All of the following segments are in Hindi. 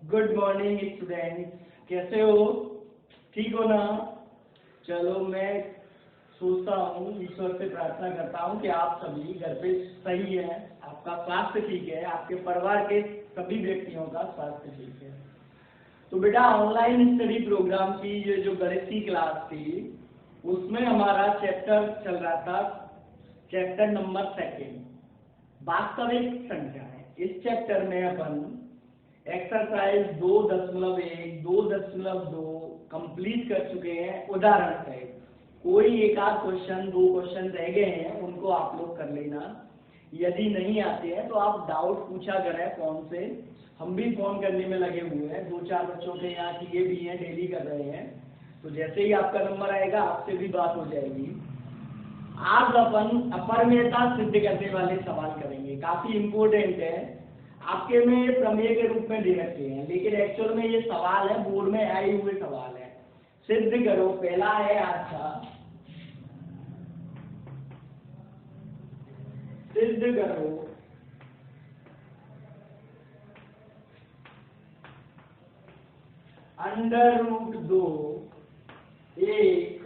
गुड मॉर्निंग स्टूडेंट, कैसे हो? ठीक हो ना? चलो, मैं सोचता हूँ, ईश्वर से प्रार्थना करता हूँ कि आप सभी घर पे सही है, आपका स्वास्थ्य ठीक है, आपके परिवार के सभी व्यक्तियों का स्वास्थ्य ठीक है। तो बेटा, ऑनलाइन स्टडी प्रोग्राम की ये जो गणित की क्लास थी, उसमें हमारा चैप्टर चल रहा था, चैप्टर नंबर 2, वास्तविक संख्या है। इस चैप्टर में अपन एक्सरसाइज 2.1, 2.2 कंप्लीट कर चुके हैं। उदाहरण है, कोई एक आध क्वेश्चन, 2 क्वेश्चन रह गए हैं, उनको आप लोग कर लेना। यदि नहीं आते हैं तो आप डाउट पूछा करें फोन से, हम भी फोन करने में लगे हुए हैं। 2-4 बच्चों के यहाँ किए भी हैं, डेली कर रहे हैं। तो जैसे ही आपका नंबर आएगा आपसे भी बात हो जाएगी। आज अपन अपरमेयता सिद्ध करने वाले सवाल करेंगे, काफी इम्पोर्टेंट है। आपके में प्रमेय के रूप में दे रखे हैं, लेकिन एक्चुअल में ये सवाल है, बोर्ड में आए हुए सवाल है। सिद्ध करो। पहला है आपका, सिद्ध करो √2 एक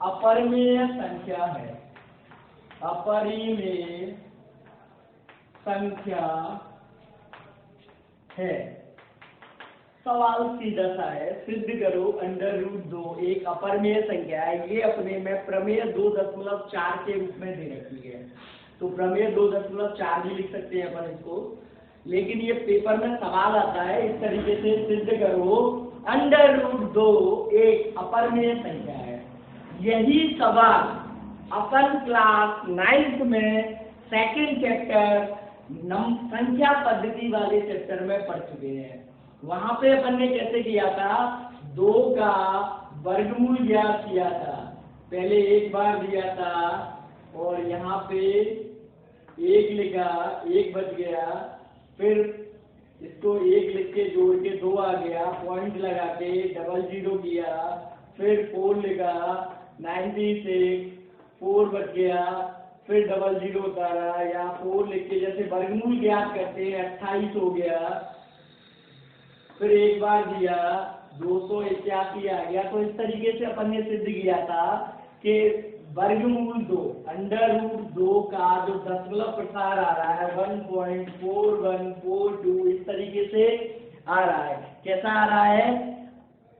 अपरिमेय संख्या है। अपरिमेय संख्या है। सवाल सीधा सा है, सिद्ध करो √2 एक अपरिमेय संख्या है। ये अपने में प्रमेय 2.4 के रूप में दे रखी है। तो प्रमेय 2.4 भी लिख सकते हैं अपन इसको, लेकिन ये पेपर में सवाल आता है इस तरीके से, सिद्ध करो √2 एक अपरिमेय संख्या है। यही सवाल अपन क्लास 9th में 2nd चैप्टर संख्या पद्धति वाले चैप्टर में पढ़ चुके हैं। वहां पे अपन ने कैसे किया था, 2 का वर्गमूल ज्ञात किया था। पहले एक बार दिया था और यहाँ पे 1 लिखा, 1 बच गया, फिर इसको 1 लिख के जोड़ के 2 आ गया, पॉइंट लगा के 00 किया, फिर 4 लिखा, 96, 4 बच गया, फिर 00 उतारा, या 4 लिख के जैसे वर्गमूल ज्ञात करते हैं 28 हो गया, फिर एक बार दिया 281 आ गया। तो इस तरीके से अपन ने सिद्ध किया था कि वर्गमूल 2 √2 का जो दशमलव प्रसार आ रहा है 1.4142 इस तरीके से आ रहा है। कैसा आ रहा है?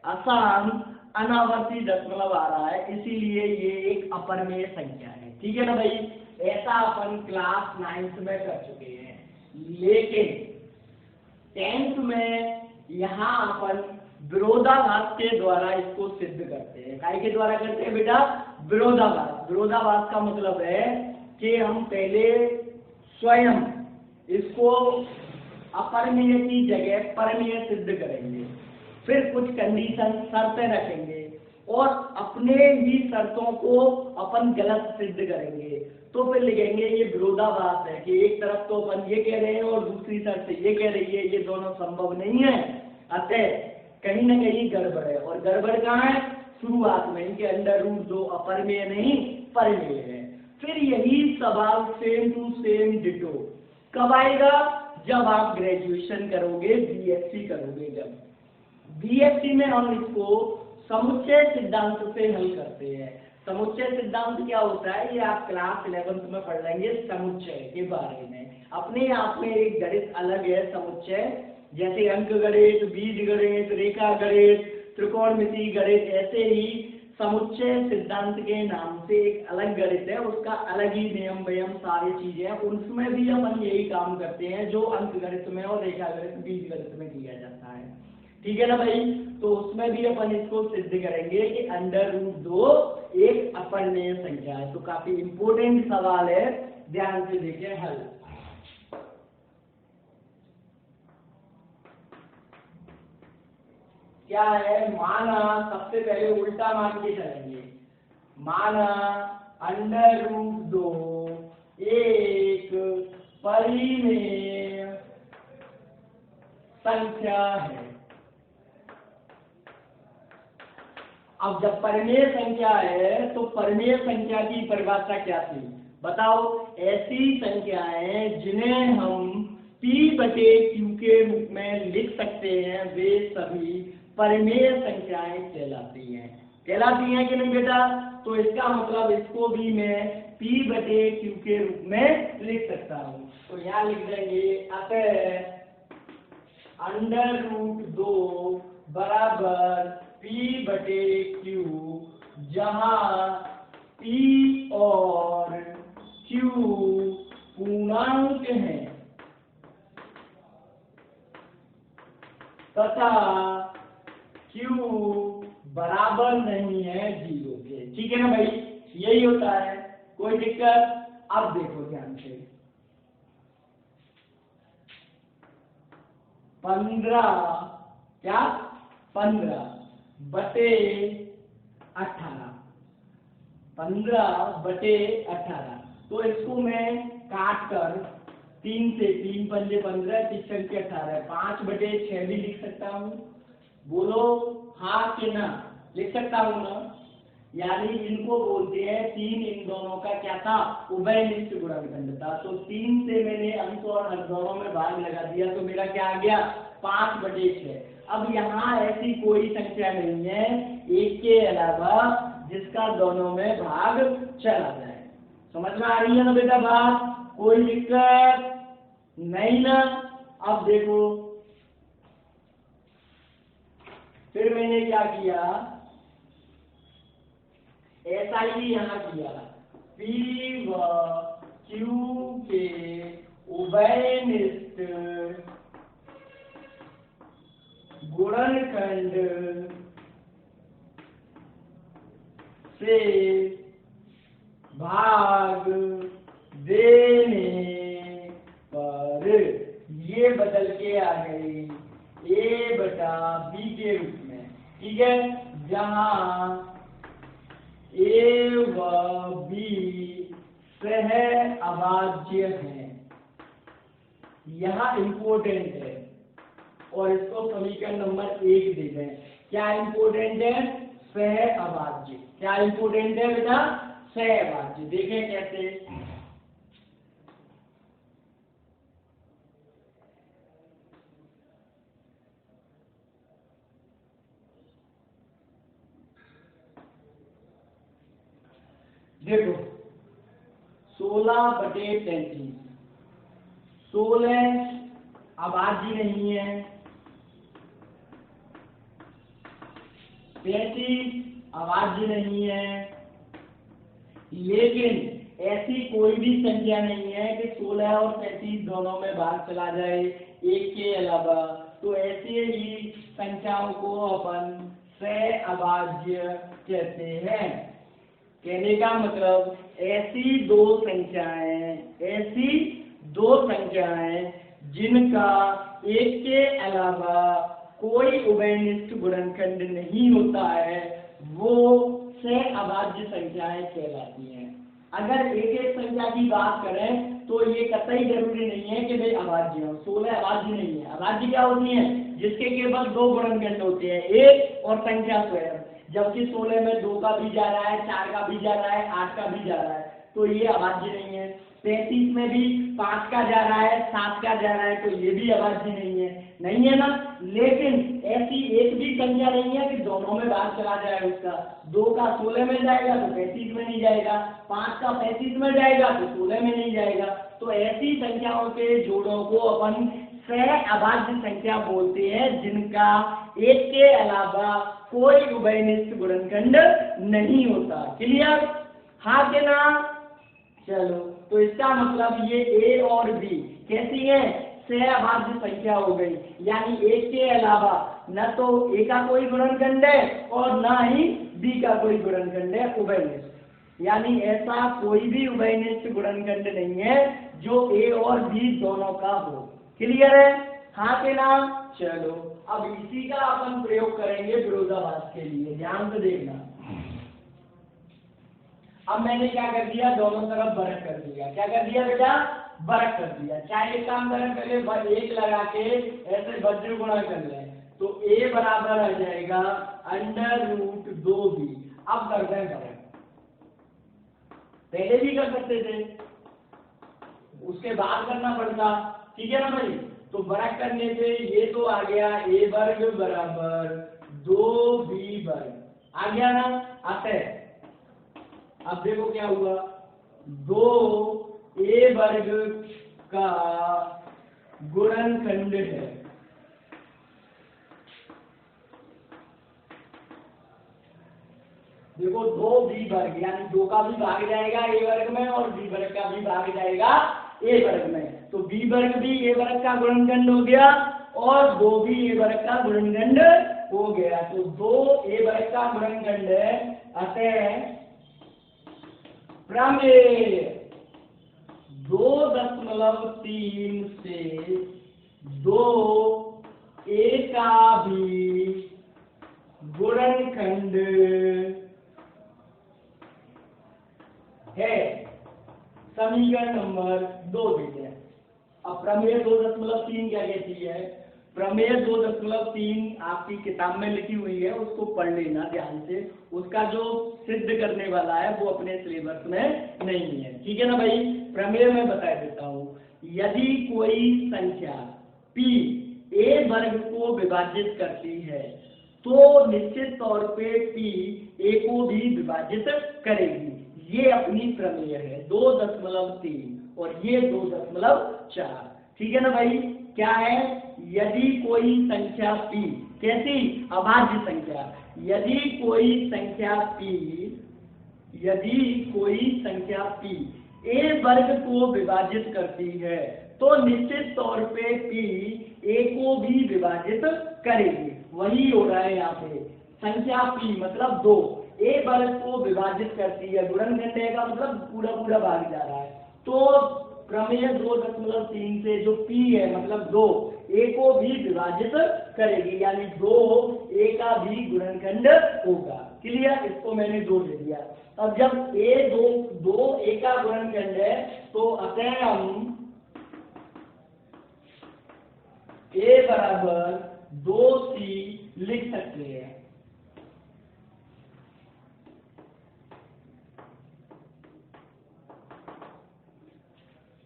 आसान अनावर्ती दशमलव आ रहा है, इसीलिए ये एक अपरिमेय संख्या है। ठीक है ना भाई? ऐसा अपन क्लास 9th में कर चुके हैं, लेकिन 10th में यहाँ अपन विरोधाभास के द्वारा इसको सिद्ध करते हैं। काय के द्वारा करते हैं बेटा? विरोधाभास। विरोधाभास का मतलब है कि हम पहले स्वयं इसको अपरिमेय की जगह परिमेय सिद्ध करेंगे, फिर कुछ कंडीशन शर्तें रखेंगे और अपने ही शर्तों को अपन गलत सिद्ध करेंगे। तो फिर लिखेंगे ये विरोधाभास है कि एक तरफ तो अपन ये कह रहे हैं और दूसरी शर्त ये कह रही है, ये दोनों संभव नहीं है। अतः कहीं ना कहीं गड़बड़ है। और गड़बड़ कहाँ है? शुरुआत में, इनके √2 अपरिमेय नहीं परिमेय है। फिर यही सवाल सेम टू सेम डिटो कब आएगा? जब आप ग्रेजुएशन करोगे, BSc करोगे। जब BSc में हम इसको समुच्चय सिद्धांत से हल करते हैं। समुच्चय सिद्धांत क्या होता है, ये आप क्लास 11th में पढ़ लेंगे समुच्चय के बारे में। अपने आप में एक गणित अलग है समुच्चय, जैसे अंक गणित, बीज गणित, रेखा गणित, त्रिकोणमिति गणित, ऐसे ही समुच्चय सिद्धांत के नाम से एक अलग गणित है, उसका अलग ही नियम व्ययम सारी चीजें हैं। उसमें भी अपन यही काम करते हैं जो अंक गणित में और रेखा गणित, बीज गणित में किया जाता है। ठीक है ना भाई? तो उसमें भी अपन इसको सिद्ध करेंगे कि √2 एक अपरिमेय संख्या है। तो काफी इंपोर्टेंट सवाल है, ध्यान से देखिए हल। क्या है? माना, सबसे पहले उल्टा मान के चलेंगे। माना √2 एक परिमेय संख्या है। अब जब परिमेय संख्या है तो परिमेय संख्या की परिभाषा क्या थी बताओ? ऐसी संख्याएं जिन्हें हम P बटे Q के रूप में लिख सकते हैं, वे सभी परिमेय संख्याएं कहलाती हैं। कहलाती हैं कि नहीं बेटा? तो इसका मतलब इसको भी मैं P बटे Q के रूप में लिख सकता हूँ। तो यहाँ लिख देंगे अतः √2 बराबर P बटे Q, जहाँ P और Q पूर्णांक हैं तथा Q बराबर नहीं है 0 के। ठीक है ना भाई? यही होता है, कोई दिक्कत? अब देखो ध्यान से, 15 क्या 15 बटे 18, 15 बटे 18। तो इसको मैं काट कर 3 से, 3 पंजे 15, 3 के 18, 5 बटे 6 भी लिख सकता हूँ। बोलो हाँ कि ना? लिख सकता हूँ ना? यानी इनको बोलते हैं 3, इन दोनों का क्या था? उभयनिष्ठ गुणनखंड था। तो 3 से मैंने अंक और हर दोनों में भाग लगा दिया, तो मेरा क्या आ गया? 5 बटे 6। अब यहाँ ऐसी कोई संख्या नहीं है एक के अलावा जिसका दोनों में भाग चला जाए। समझ में आ रही है ना बेटा बात? कोई दिक्कत नहीं ना? अब देखो, फिर मैंने क्या किया, ऐसा ही यहाँ किया, P व Q के उभयनिष्ठ गुणनखंड से भाग देने पर ये बदल के आ गई A बटा B के रूप में। ठीक है? जहां A व B सह अभाज्य है, यहाँ इंपोर्टेंट है, और इसको समीकरण नंबर 1 दे दें। क्या इंपोर्टेंट है? सह अभाज्य। क्या इंपोर्टेंट है बेटा? सह अभाज्य। देखें कैसे। देखो 16 बटे 33, 16 अभाज्य नहीं है, 33 अभाज्य नहीं है, लेकिन ऐसी कोई भी संख्या नहीं है कि 16 और 33 दोनों में भाग चला जाए एक के अलावा। तो ऐसे ही संख्याओं को अपन सह अभाज्य कहते हैं। कहने का मतलब ऐसी दो संख्याएं जिनका एक के अलावा कोई उभयनिष्ठ गुणनखंड नहीं होता है, वो सह अभाज्य संख्याएं कहलाती हैं। अगर एक एक संख्या की बात करें तो ये कतई जरूरी नहीं है कि वे अभाज्य हो। 16 अभाज्य नहीं है। अभाज्य क्या होती है? जिसके केवल 2 गुणनखंड होते हैं, 1 और संख्या स्वयं। जबकि 16 में 2 का भी जा रहा है, 4 का भी जा रहा है, 8 का भी जा रहा है, तो ये अभाज्य नहीं है। 33 में भी 5 का जा रहा है, 7 का जा रहा है, तो ये भी अभाज्य नहीं है ना? लेकिन ऐसी एक भी संख्या नहीं है कि दोनों में भाग चला जाए उसका। 2 का 16 में जाएगा तो 35 में नहीं जाएगा, 5 का 35 में जाएगा तो 16 में नहीं जाएगा। तो ऐसी संख्याओं के जोड़ों को अपन सह अभाज्य संख्या बोलते हैं, जिनका एक के अलावा कोई उभयनिष्ठ गुणनखंड नहीं होता। क्लियर? हाँ के ना? चलो, तो इसका मतलब ये A और B कैसी है? सह अभाज्य संख्या हो गई। यानी एक के अलावा न तो A का कोई गुणनखंड है और न ही B का कोई गुणनखंड है उभयनिष्ठ। यानी ऐसा कोई भी उभयनिष्ठ गुणनखंड नहीं है जो A और B दोनों का हो। क्लियर है? हाँ के ना? चलो, अब इसी का अपन प्रयोग करेंगे विरोधाभास के लिए। ध्यान से देखना। अब मैंने क्या कर दिया? दोनों तरफ बरक कर दिया। क्या कर दिया बेटा? बरक कर दिया। चाहे एक काम करें, पहले 1 लगा के ऐसे वज्र गुणा कर ले, तो A बराबर आ जाएगा √2B। अब करते हैं बरक। पहले भी कर सकते थे, उसके बाद करना पड़ता ठीक है ना भाई। तो वर्ग करने पे ये तो आ गया a वर्ग बराबर 2b वर्ग आ गया ना। अतः अब देखो क्या हुआ, 2a वर्ग का गुणनखंड है। देखो 2b वर्ग यानी 2 का भी भाग जाएगा a वर्ग में और b वर्ग का भी भाग जाएगा a वर्ग में। तो b वर्ग भी a वर्ग का गुणनखंड हो गया और 2 भी a वर्ग का गुणनखंड हो गया। तो 2 a वर्ग का गुणनखंड है। अतः प्रमेय 2.3 से 2a का भी गुणनखंड है। समीकरण नंबर 2 देते हैं। अब प्रमेय 2.3 क्या कहती है? प्रमेय 2.3 आपकी किताब में लिखी हुई है, उसको पढ़ लेना ध्यान से। उसका जो सिद्ध करने वाला है वो अपने सिलेबस में नहीं है, ठीक है ना भाई। प्रमेय में बता देता हूँ, यदि कोई संख्या p a वर्ग को विभाजित करती है तो निश्चित तौर पे p a को भी विभाजित करेगी। ये अपनी प्रमेय है 2.3 और ये 2.4, ठीक है ना भाई। क्या है? यदि कोई संख्या p, कैसी? अभाज्य संख्या। यदि कोई संख्या p a वर्ग को विभाजित करती है तो निश्चित तौर पे p a को भी विभाजित करेगी। वही हो रहा है यहाँ पे। संख्या p मतलब 2 a वर्ग को विभाजित करती है, गुणनखंड का मतलब पूरा पूरा भाग जा रहा है। तो प्रमेय 2.3 से जो p है मतलब 2 a को भी विभाजित करेगी, यानी 2 a का भी गुणनखंड होगा। क्लियर? इसको मैंने 2 दे दिया। अब जब दो a का गुणनखंड है तो अतः हम a बराबर 2c लिख सकते हैं।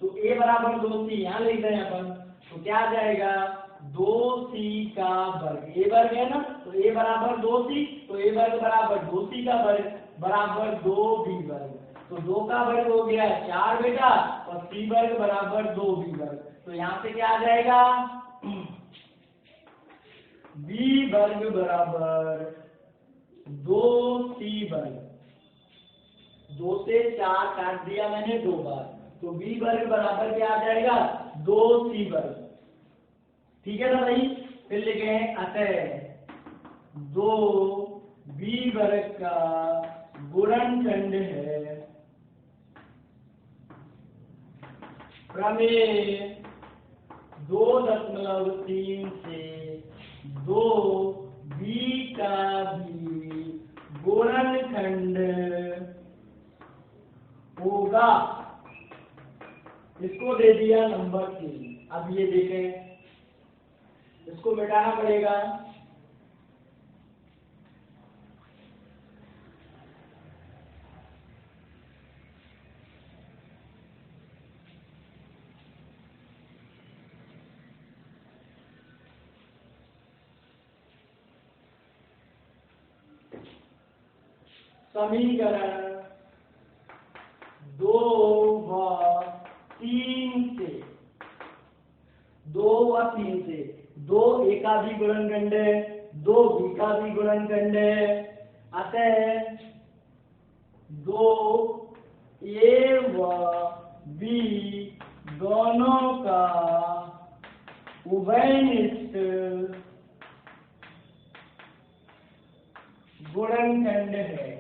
तो a बराबर 2c यहाँ लिख रहे हैं अपन, तो क्या आ जाएगा? 2c का वर्ग, a वर्ग है ना, तो a बराबर 2c, तो a वर्ग बराबर 2c का वर्ग बराबर 2b वर्ग। तो 2 का वर्ग हो गया 4 बेटा और c वर्ग बराबर 2b वर्ग। तो यहाँ पे क्या आ जाएगा? b वर्ग बराबर 2c वर्ग। 2 से 4 काट दिया मैंने 2 बार, तो b वर्ग बराबर क्या आ जाएगा? 2c वर्ग, ठीक है ना भाई। फिर लिखे हैं अतः 2b वर्ग का गुणनखंड है। प्रमेय 2.3 से 2b का भी गुणनखंड होगा। इसको दे दिया नंबर 3। अब ये देखें, इसको मिटाना पड़ेगा। समीकरण 2 व 3 से 2 a का भी गुणनखंड है, 2 b का भी गुणनखंड है। अतः 2 a व b दोनों का उभयनिष्ठ गुणनखंड है,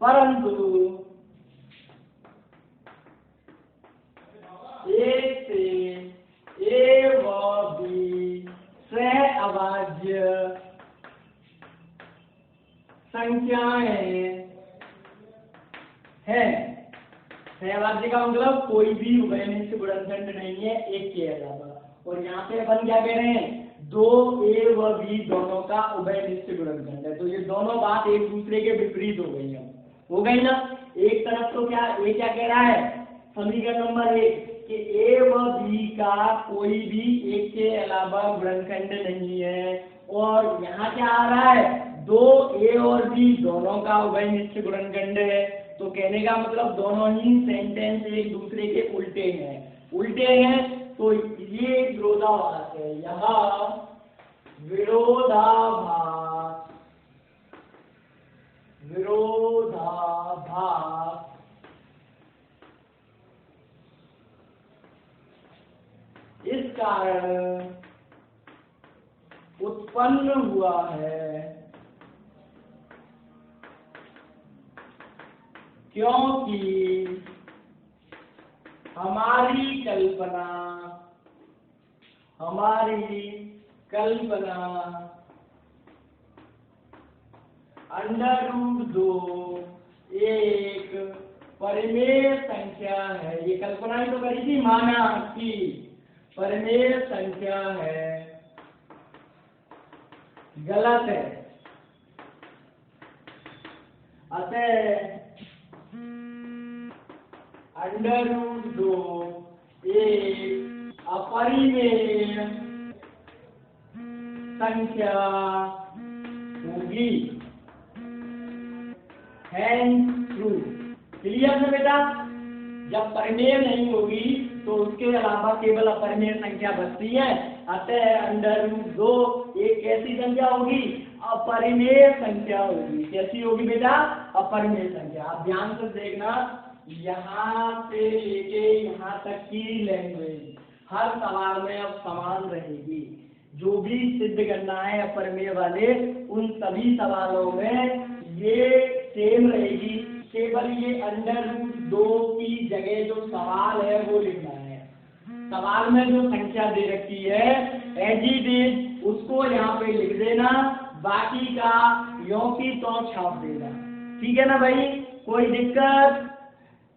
परंतु एक से a व b सह अभाज्य संख्याएं हैं। सहअभाज्य का मतलब कोई भी उभयनिष्ठ गुणनखंड नहीं है एक के अलावा। और यहाँ पे अपन क्या कह रहे हैं? 2a व b दोनों का उभयनिष्ठ गुणनखंड है। तो ये दोनों बात एक दूसरे के विपरीत हो गई है, हो गई ना। एक तरफ तो क्या ए क्या कह रहा है, समीकरण नंबर 1 कि ए व बी का कोई भी एक के अलावा गुणनखंड नहीं है, और यहाँ क्या आ रहा है, दो ए और बी दोनों का उभयनिष्ठ गुणनखंड है। तो कहने का मतलब दोनों ही सेंटेंस एक दूसरे के उल्टे हैं, तो ये विरोधाभास है, यह विरोधाभास इस कारण उत्पन्न हुआ है क्योंकि हमारी कल्पना √2 एक परिमेय संख्या है। ये कल्पना ही तो करी थी, माना कि परिमेय संख्या है, गलत है। अतः √2 एक अपरिमेय संख्या होगी। Hence true. क्लियर है बेटा? जब परिमेय नहीं होगी तो उसके अलावा केवल अपरिमेय संख्या बचती है। अतः √2 एक कैसी संख्या होगी, अपरिमेय संख्या होगी। कैसी होगी बेटा? अपरिमेय संख्या। आप ध्यान से देखना, यहाँ से लेके यहाँ तक की लैंग्वेज हर सवाल में अब समान रहेगी। जो भी सिद्ध करना है अपरिमेय वाले, उन सभी सवालों में ये सेम रहेगी। केवल ये √2 की जगह जो सवाल है वो लिखना है। सवाल में जो संख्या दे रखी है एज इट इज उसको यहाँ पे लिख देना, बाकी का यों की त्यों छाप देना। ठीक है ना भाई? कोई दिक्कत?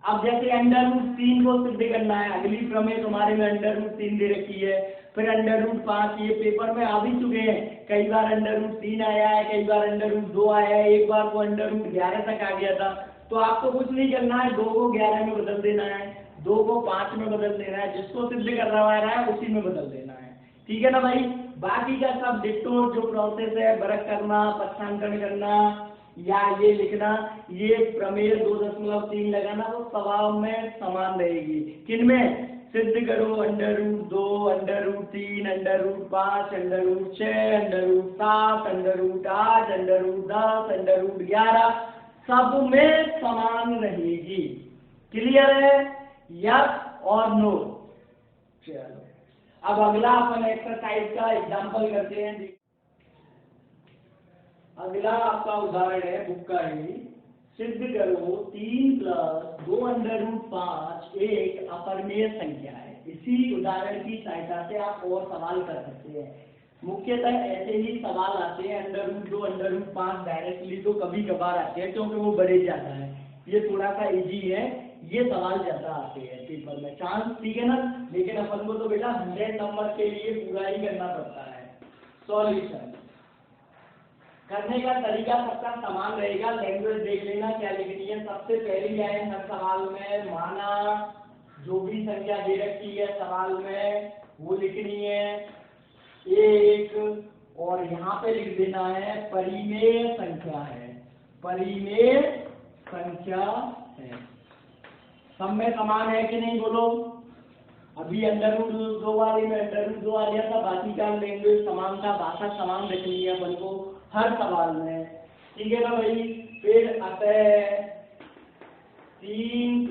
अब जैसे √3 को सिद्ध करना है, अगली प्रमेय तुम्हारे में √3 दे रखी है, फिर √5 ये पेपर में आ भी चुके हैं। कई बार √3 आया है, कई बार √2 आया है, एक बार तो √11 तक आ गया था। तो आपको कुछ नहीं करना है, 2 को 11 में बदल देना है, 2 को 5 में बदल देना है, जिसको सिद्ध करवा रहा है उसी में बदल देना है। ठीक है ना भाई? बाकी का सब डिट्टो जो प्रोसेस है, वर्ग करना, पक्षांकन करना या ये लिखना, ये प्रमेय 2.3 लगाना, वो सवाल में समान रहेगी। किनमें? सिद्ध करो √2, √3, √5, √6, √7, √8, √10, √11 सब में समान रहेगी। क्लियर है? यस और नो? चलो अब अगला अपन एक्सरसाइज का एग्जांपल करते हैं। अगला आपका उदाहरण है बुक का ही। सिद्ध करो 3 + 2 √5 एक अपरिमेय संख्या है। इसी उदाहरण की सहायता से आप और सवाल कर सकते हैं। मुख्यतः ऐसे ही सवाल आते हैं √2 √5 डायरेक्टली तो कभी कभार आते हैं, क्योंकि वो बड़े ज्यादा है। ये थोड़ा सा इजी है, ये सवाल ज्यादा आते हैं पेपर में, चांस। ठीक है ना? लेकिन अपन को तो बेटा 100 नंबर के लिए पूरा ही करना पड़ता है। सॉल्यूशन करने का तरीका सबका समान रहेगा। लैंग्वेज देख लेना क्या लिखनी है। सबसे पहली लाइन हर सवाल में, माना जो भी संख्या दे रखी है सवाल में वो लिखनी है एक, और यहाँ पे लिख देना है परिमेय संख्या है, परिमेय संख्या है। सब में समान है कि नहीं बोलो? अभी √2 वाले में √2 आ गया था, बाकी का लैंग्वेज समान था, भाषा समान रखनी है अपन को हर सवाल में। ठीक है ना भाई? फिर अतः 3 +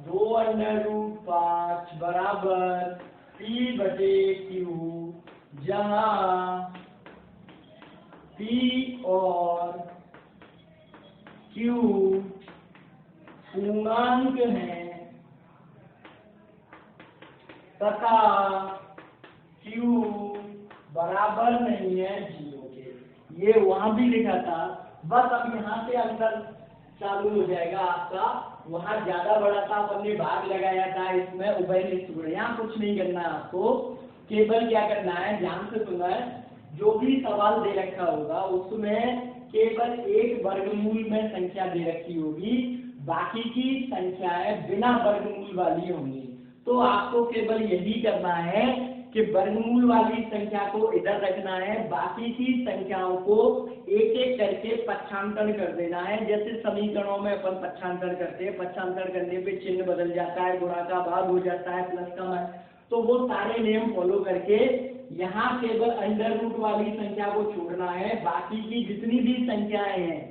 2 √5 बराबर P/Q, जहाँ P और Q पूर्णांक हैं तथा Q बराबर नहीं है 0 के। ये वहां भी लिखा था, बस अब यहाँ से अंतर चालू हो जाएगा आपका। वहां ज्यादा बड़ा था, अपन ने भाग लगाया था, इसमें उभयनिष्ठ गुण। यहाँ कुछ नहीं करना है आपको, केवल क्या करना है, ध्यान से सुनना है। जो भी सवाल दे रखा होगा उसमें केवल एक वर्गमूल में संख्या दे रखी होगी, बाकी की संख्याएं बिना वर्गमूल वाली होंगी। तो आपको केवल यही करना है कि वर्गमूल वाली संख्या को इधर रखना है, बाकी की संख्याओं को एक एक करके पक्षांतर कर देना है। जैसे समीकरणों में अपन पक्षांतर करते हैं, पक्षांतर करने पे चिन्ह बदल जाता है, गुणा का भाग हो जाता है, प्लस का माइनस, तो वो सारे नियम फॉलो करके यहाँ केवल अंडर रूट वाली संख्या को छोड़ना है। बाकी की जितनी भी संख्याएं हैं,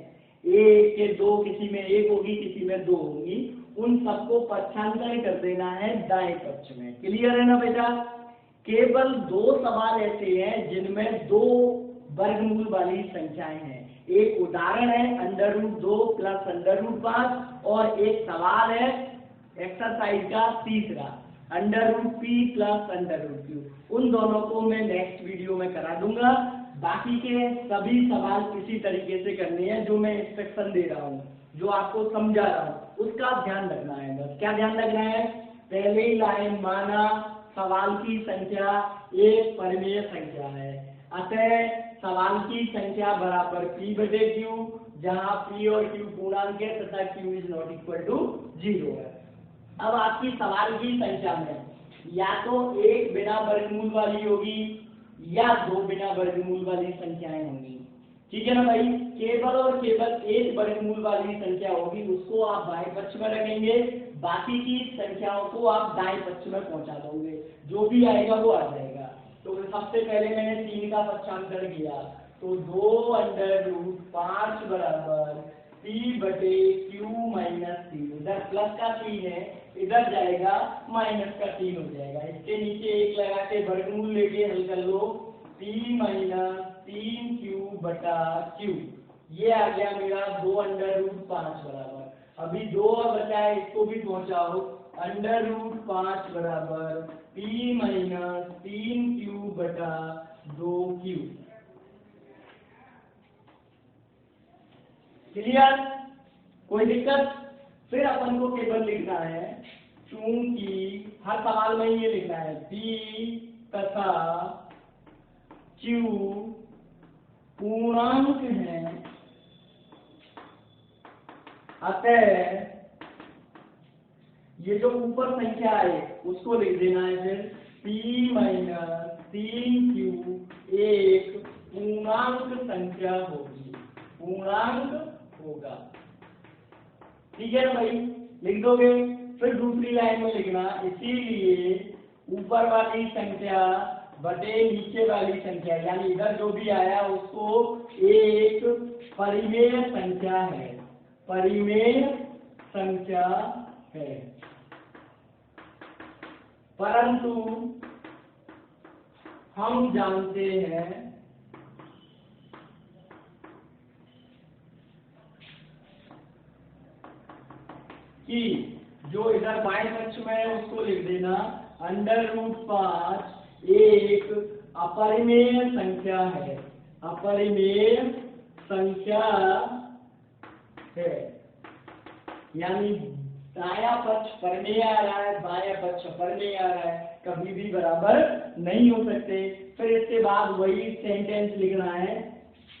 एक के दो, किसी में एक होगी, किसी में दो होगी, उन सबको पक्षांतर कर देना है दाएं पक्ष में। क्लियर है ना बेटा? केवल दो सवाल ऐसे हैं जिनमें दो वर्गमूल वाली संख्याएं हैं। एक उदाहरण है under root 2 plus under root 5, और एक सवाल है एक्सरसाइज का तीसरा under root P plus under root Q. उन दोनों को मैं नेक्स्ट वीडियो में करा दूंगा। बाकी के सभी सवाल इसी तरीके से करने हैं, जो मैं इंस्ट्रक्शन दे रहा हूँ, जो आपको समझा रहा हूँ, उसका ध्यान रखना है। बस क्या ध्यान रखना है? पहली लाइन माना सवाल की संख्या एक परिमेय संख्या है, अतः सवाल की संख्या बराबर p बटे q, जहाँ p और q पूर्णांक है तथा q is not equal to 0 है। अब आपकी सवाल की संख्या में या तो एक बिना वर्गमूल वाली होगी या दो बिना वर्गमूल वाली संख्याएं होंगी। ठीक है ना भाई? केवल और केवल एक वर्गमूल वाली संख्या होगी, उसको आप बाएं पक्ष में रखेंगे, बाकी की संख्याओं को आप दाएं पक्ष में पहुंचा दोगे, जो भी आएगा वो आ जाएगा। तो सबसे पहले मैंने 3 का पक्षांतर किया, तो 2 अंडर रूट 5 बराबर p बटे q माइनस 3, इधर प्लस का 3 है, इधर जाएगा माइनस का 3 हो जाएगा। इसके नीचे एक लगा के वर्गमूल लेके हल कर लो, p माइनस 3q बटा q, ये आ गया मेरा 2 अंडर रूट 5 बराबर। अभी 2 बचा है, इसको भी पहुंचाओ, अंडर रूट 5 बराबर p माइनस 3q बटा 2q। क्लियर? कोई दिक्कत? फिर अपन को केवल लिखना है, चूंकि हर सवाल में ये लिखना है p तथा q पूर्णांक है, अतः ये जो ऊपर संख्या है उसको लिख देना है। फिर p माइनस 3q एक पूर्णांक संख्या होगी, पूर्णांक होगा। ठीक है ना भाई? लिख दोगे? फिर दूसरी लाइन में लिखना, इसीलिए ऊपर वाली संख्या बटे नीचे वाली संख्या, यानी इधर जो भी आया उसको एक परिमेय संख्या है, परिमेय संख्या है। परंतु हम जानते हैं कि जो इधर बाएं पक्ष में है उसको लिख देना, अंडर रूट 5 एक अपरिमेय संख्या है, अपरिमेय संख्या है, यानी दायां पक्ष परिमेय आ रहा है, बायां पक्ष अपरिमेय आ रहा है, कभी भी बराबर नहीं हो सकते। फिर इसके बाद वही सेंटेंस लिखना है,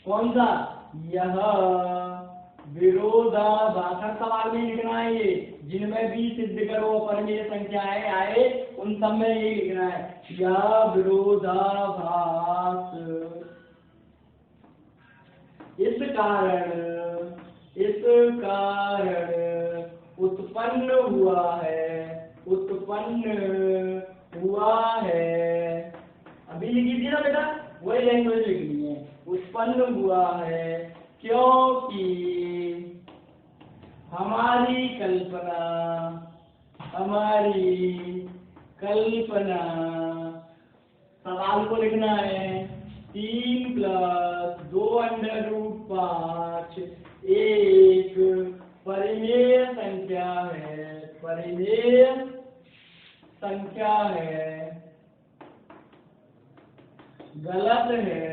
कौन सा? यह विरोधाभासी सवाल में लिखना है, ये जिनमें भी सिद्ध करो अपरिमेय संख्याएं आए उन सब में ये लिखना है, यह विरोधाभास इस कारण उत्पन्न हुआ है, उत्पन्न हुआ है। अभी लिख दीजिए ना बेटा, वही लैंग्वेज लिखनी है, उत्पन्न हुआ है क्योंकि हमारी कल्पना सवाल को लिखना है 3 प्लस 2 अंडर रूट 5 एक परिमेय संख्या है, परिमेय संख्या है, गलत है,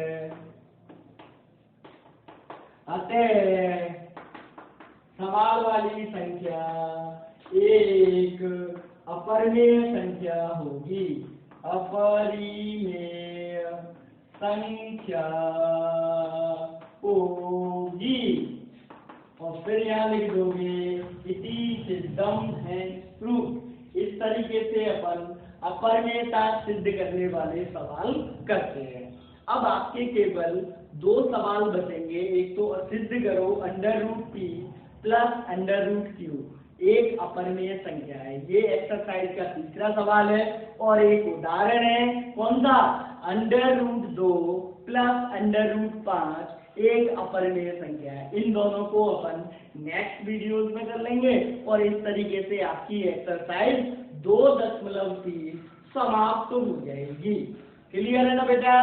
अतः सवाल वाली संख्या एक अपरिमेय संख्या होगी, अपरिमेय संख्या होगी। और फिर यहाँ लिख दोगे इसी विजडम एंड ट्रूथ। इस तरीके से अपन अपरमेयता सिद्ध करने वाले सवाल करते हैं। अब आपके केवल दो सवाल बचेंगे, एक तो सिद्ध करो √p प्लस √q एक अपरमेय संख्या है। ये एक्सरसाइज का तीसरा सवाल है और एक उदाहरण है, कौन सा, √2 प्लस √5 एक अपरमेय संख्या है। इन दोनों को अपन नेक्स्ट वीडियोस में कर लेंगे और इस तरीके से आपकी एक्सरसाइज 2.3 समाप्त हो जाएगी। क्लियर है ना बेटा?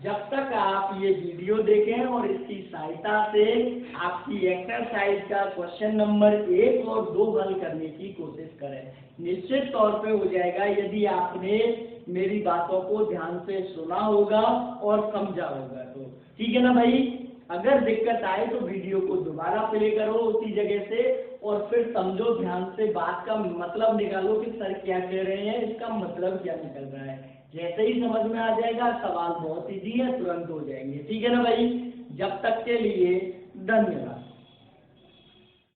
जब तक आप ये वीडियो देखें और इसकी सहायता से आपकी एक्सरसाइज का क्वेश्चन नंबर 1 और 2 हल करने की कोशिश करें, निश्चित तौर पे हो जाएगा यदि आपने मेरी बातों को ध्यान से सुना होगा और समझा होगा तो। ठीक है ना भाई? अगर दिक्कत आए तो वीडियो को दोबारा प्ले करो उसी जगह से और फिर समझो ध्यान से, बात का मतलब निकालो कि सर क्या कह रहे हैं, इसका मतलब क्या निकल रहा है। जैसे ही समझ में आ जाएगा, सवाल बहुत इजी है, तुरंत हो जाएंगे। ठीक है ना भाई? जब तक के लिए धन्यवाद।